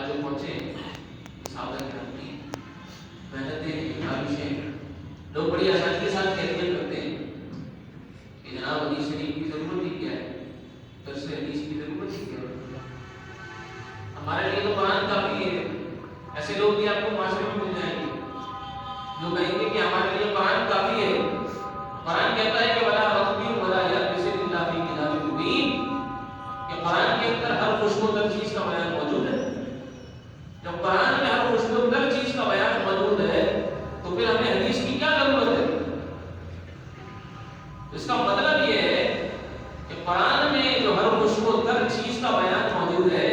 جو پہنچے صحابہ کرام کی محنتیں کاوشیں لوگ بڑی آسانی کے ساتھ کیفیت کرتے ہیں کہ جناب حدیث شریف کی ضرورت ہی کیا ہے، درس حدیث کی ضرورت ہی کیا ہے، ہمارے لیے تو قرآن کافی ہے۔ ایسے لوگ بھی آپ کو معاشرے میں مل جائیں گے جو کہیں گے کہ ہمارے لیے قرآن کافی ہے۔ قرآن کہتا ہے کہ ولا رتب ولا یابس الا فی کتاب مبین، کہ قرآن کے اندر ہر خوشبودار چیز کا بیان موجود ہے۔ جب قرآن میں ہر خوشبودار چیز کا بیان موجود ہے تو پھر ہمیں حدیث کی کیا ضرورت ہے؟ اس کا مطلب یہ ہے کہ قرآن میں جو ہر خوشبودار چیز کا بیان موجود ہے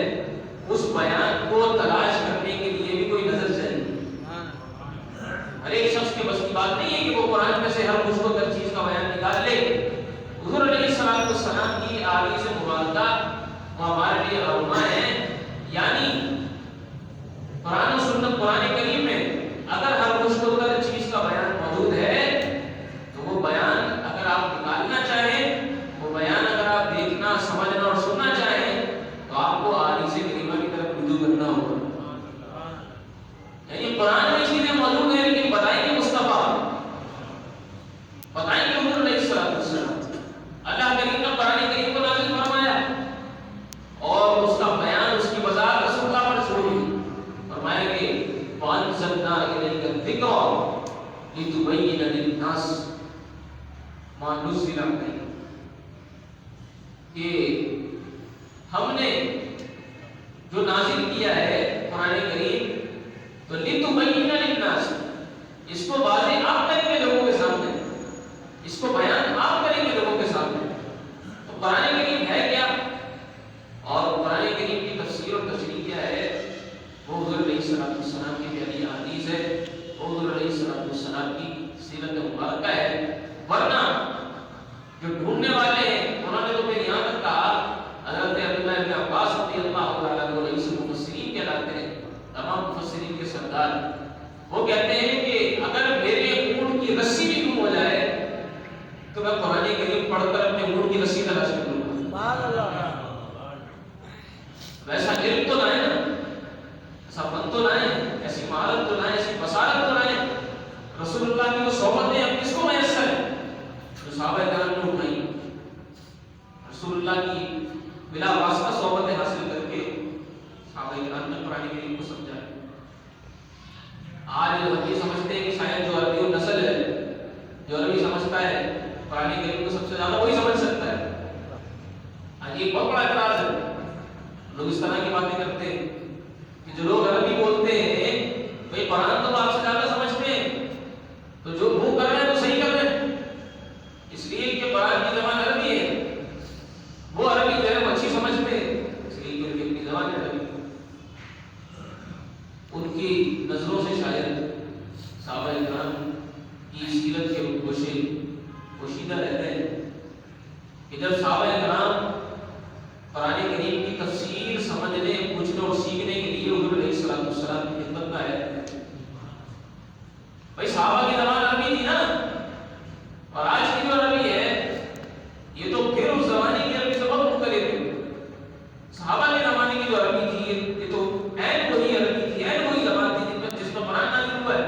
اس بیان کو تلاش کرنے کے لیے بھی کوئی نظر چاہیے۔ ہر ایک شخص کے بس کی بات نہیں ہے کہ وہ قرآن میں سے ہر خوشبودار چیز کا بیان نکال لے۔ حضور علیہ السلام کی احادیث مبارکہ وہ ہمارے لیے رہنما ہے، یعنی قرآن و سنت قرآن کریم میں اگر ہر خوشبودار چیز کا بیان موجود ہے تو وہ بیان اگر آپ نکالنا چاہیں، وہ بیان اگر آپ دیکھنا سمجھنا اور سننا چاہیں تو آپ کو احادیث کریمہ کی طرف رجوع کرنا ہوگا۔ یعنی قرآن میں چیزیں موجود ہیں لیکن بتائیں گے مصطفیٰ، بتائیں گے حضور علیہ السلام۔ اللہ کریم نے قرآن کریم کو نازل فرمایا اور اس کا بیان اس کی وضاحت رسول اللہ پر چھوڑی، فرمایا کہ وَأَنزَلْنَا إِلَيْكَ الذِّكْرَ لِتُبَيِّنَ لِلنَّاسِ مَا نُزِّلَ إِلَيْهِمْ، کہ ہم نے جو نازل کیا ہے قرآن کریم تو لِتُبَيِّنَ لِلنَّاسِ، اس کو واضح آپ کریں گے لوگوں کے سامنے، اس کو بیان آپ کریں گے لوگوں کے سامنے۔ تو قرآن کریم ہے کیا اور قرآن کریم کی تفسیر اور تشریح کیا ہے؟ وہ حضور علیہ السلام کی پیاری حدیث ہے، وہ حضور علیہ السلام کی سیرت مبارکہ ہے۔ ورنہ جو ڈھونڈنے والے ہیں انہوں نے تو پھر یہاں تک کہا، حضرت عبداللہ بن عباس رضی اللہ تعالیٰ عنہ رئیس المفسرین کہلاتے ہیں، تمام مفسرین کے سردار، وہ کہتے ہیں کہ اگر میرے اونٹ کی رسی بھی گم ہو جائے تو میں قرآن کریم پڑھ کر اپنے اونٹ کی رسی تلاش کر لوں گا۔ ویسا علم تو لائیں نا، ایسا فن تو لائیں، ایسی مہارت تو لائیں، ایسی بصارت تو لائیں۔ رسول اللہ کی وہ صحبتیں اب کس کو میسر ہے جو صحابہ کرام نے اٹھائی؟ رسول اللہ کی بلا واسطہ صحبتیں حاصل کر کے صحابہ کرام نے قرآن کریم کو سمجھا۔ آج ہم یہ سمجھتے ہیں کہ شاید جو عربی نسل ہے، جو عربی سمجھتا ہے قرآن کریم کو سب سے زیادہ وہی سمجھ سکتا ہے۔ آج یہ بہت بڑا اعتراض ہے، لوگ اس طرح کی باتیں کرتے ہیں کہ جو لوگ عربی بولتے ہیں بھائی قرآن تو آپ سے زیادہ سمجھتے ہیں، تو جو وہ کر رہے ہیں تو صحیح کر رہے ہیں، اس لیے کہ قرآن کی زبان عربی ہے، وہ عربی جو ہے وہ اچھی سمجھتے ہیں اس لیے کہ اپنی زبان ہے عربی۔ ان کی نظروں سے شاید صحابہ کرام کی سیرت کے گوشے پوشیدہ رہتے ہیں کہ جب صحابہ کرام قرآن کریم کی تفسیر سمجھنے، پوچھنے اور سیکھنے کے لیے حضور علیہ السلام کی خدمت میں آئے۔ بھائی صحابہ کی زبان عربی تھی نا، اور آج کی جو عربی ہے یہ تو پھر اس زمانے کی عربی سے بہت مختلف ہے۔ صحابہ کے زمانے کی جو عربی تھی یہ تو عین وہی عربی تھی، عین وہی زبان تھی جس پر قرآن نازل ہوا ہے،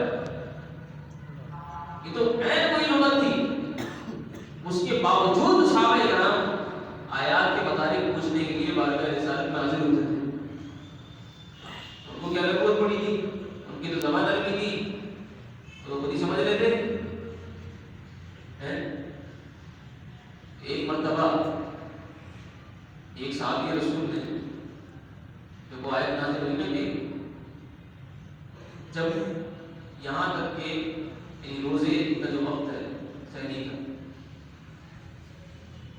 یہ تو عین وہی لغت تھی۔ اس کے باوجود صحابہ کرام آیات کے متعلق پوچھنے کے لیے بارگاہ رسالت میں حاضر ہوتے تھے۔ ان کو کیا ضرورت پڑی تھی؟ ان کی تو زبان عربی تھی، تو خود ہی سمجھ لیتے ہیں۔ ایک مرتبہ ایک صحابی رسول نے جب وہ آیت نازل ہوئی نا کہ جب یہاں تک کہ روزے کا جو وقت ہے سحری کا،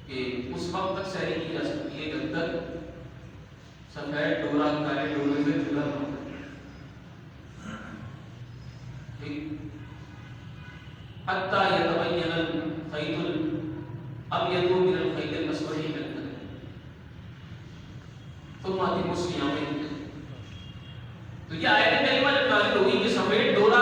کہ اس وقت تک سحری کی جا سکتی ہے جب تک سفید ڈورا کالے ڈورے سے جڑا نہ ہو۔ حتیٰ یتبین الخیط الابیض من الخیط الاسود من الفجر ثم اتموا الصیام۔ تو یہ آیت کریمہ جب نازل ہوئی کہ سفید ڈورا